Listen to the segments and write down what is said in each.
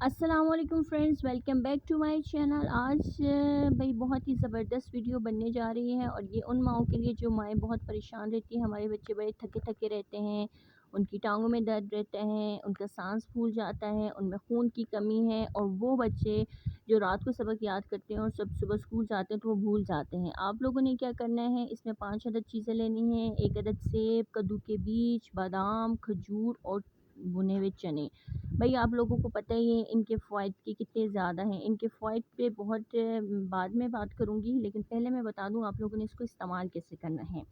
السلام علیکم friends, welcome back to my channel. آج بھائی بہت ہی زبردست ویڈیو بننے جا رہی ہے، اور یہ ان ماؤں کے لیے جو مائیں بہت پریشان رہتی ہیں۔ ہمارے بچے بڑے تھکے تھکے رہتے ہیں، ان کی ٹانگوں میں درد رہتا ہے، ان کا سانس پھول جاتا ہے، ان میں خون کی کمی ہے، اور وہ بچے جو رات کو سبق یاد کرتے ہیں اور صبح اسکول جاتے ہیں تو وہ بھول جاتے ہیں۔ آپ لوگوں نے کیا کرنا ہے، اس میں 5 عدد چیزیں لینی ہیں: 1 عدد سیب، کدو کے بیج، بادام، کھجور اور بھنے ہوئے چنے۔ بھئی آپ لوگوں کو پتہ ہی ہے ان کے فوائد کی کتنے زیادہ ہیں۔ ان کے فوائد پہ بہت بعد میں بات کروں گی، لیکن پہلے میں بتا دوں آپ لوگوں نے اس کو استعمال کیسے کرنا ہے۔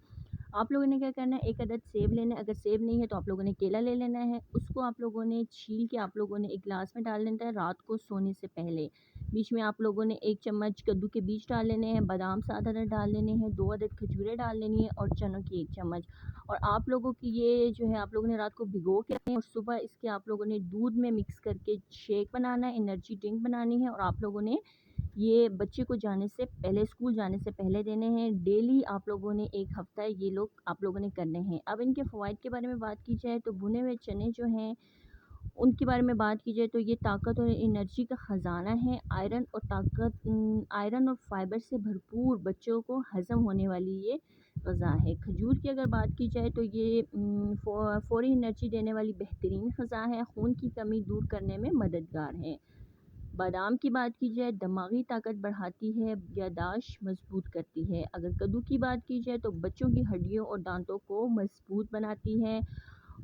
آپ لوگوں نے کیا کرنا ہے، 1 عدد سیب لینا ہے۔ اگر سیب نہیں ہے تو آپ لوگوں نے کیلا لے لینا ہے۔ اس کو آپ لوگوں نے چھیل کے آپ لوگوں نے ایک گلاس میں ڈال لینا ہے رات کو سونے سے پہلے۔ بیچ میں آپ لوگوں نے 1 چمچ کدو کے بیج ڈال لینے ہیں، بادام 7 عدد ڈال لینے ہیں، 2 عدد کھجوریں ڈال لینی ہیں، اور چنوں کی 1 چمچ۔ اور آپ لوگوں کی یہ جو ہے آپ لوگوں نے رات کو بھگو کے رکھنا ہے، اور صبح اس کے آپ لوگوں نے دودھ میں مکس کر کے شیک بنانا ہے، انرجی ڈرنک بنانی ہے، اور آپ لوگوں نے یہ بچے کو جانے سے پہلے، اسکول جانے سے پہلے دینے ہیں۔ ڈیلی آپ لوگوں نے 1 ہفتہ یہ لوگ آپ لوگوں نے کرنے ہیں۔ اب ان کے فوائد کے بارے میں بات کی جائے تو بھنے ہوئے چنے جو ہیں ان کے بارے میں بات کی جائے تو یہ طاقت اور انرجی کا خزانہ ہے۔ آئرن اور فائبر سے بھرپور، بچوں کو ہضم ہونے والی یہ غذا ہے۔ کھجور کی اگر بات کی جائے تو یہ فوری انرجی دینے والی بہترین غذا ہے، خون کی کمی دور کرنے میں مددگار ہے۔ بادام کی بات کی جائے دماغی طاقت بڑھاتی ہے، یادداشت مضبوط کرتی ہے۔ اگر کدو کی بات کی جائے تو بچوں کی ہڈیوں اور دانتوں کو مضبوط بناتی ہے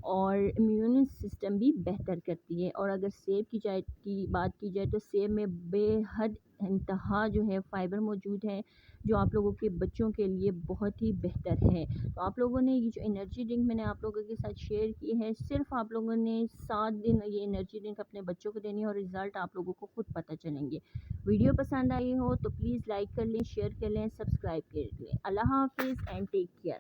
اور امیون سسٹم بھی بہتر کرتی ہے۔ اور اگر سیب کی بات کی جائے تو سیب میں بے حد انتہا جو ہے فائبر موجود ہے، جو آپ لوگوں کے بچوں کے لیے بہت ہی بہتر ہے۔ تو آپ لوگوں نے یہ جو انرجی ڈرنک میں نے آپ لوگوں کے ساتھ شیئر کی ہے، صرف آپ لوگوں نے 7 دن یہ انرجی ڈرنک اپنے بچوں کو دینی ہے، اور رزلٹ آپ لوگوں کو خود پتہ چلیں گے۔ ویڈیو پسند آئی ہو تو پلیز لائک کر لیں، شیئر کر لیں، سبسکرائب کر لیں۔ اللہ حافظ اینڈ ٹیک کیئر۔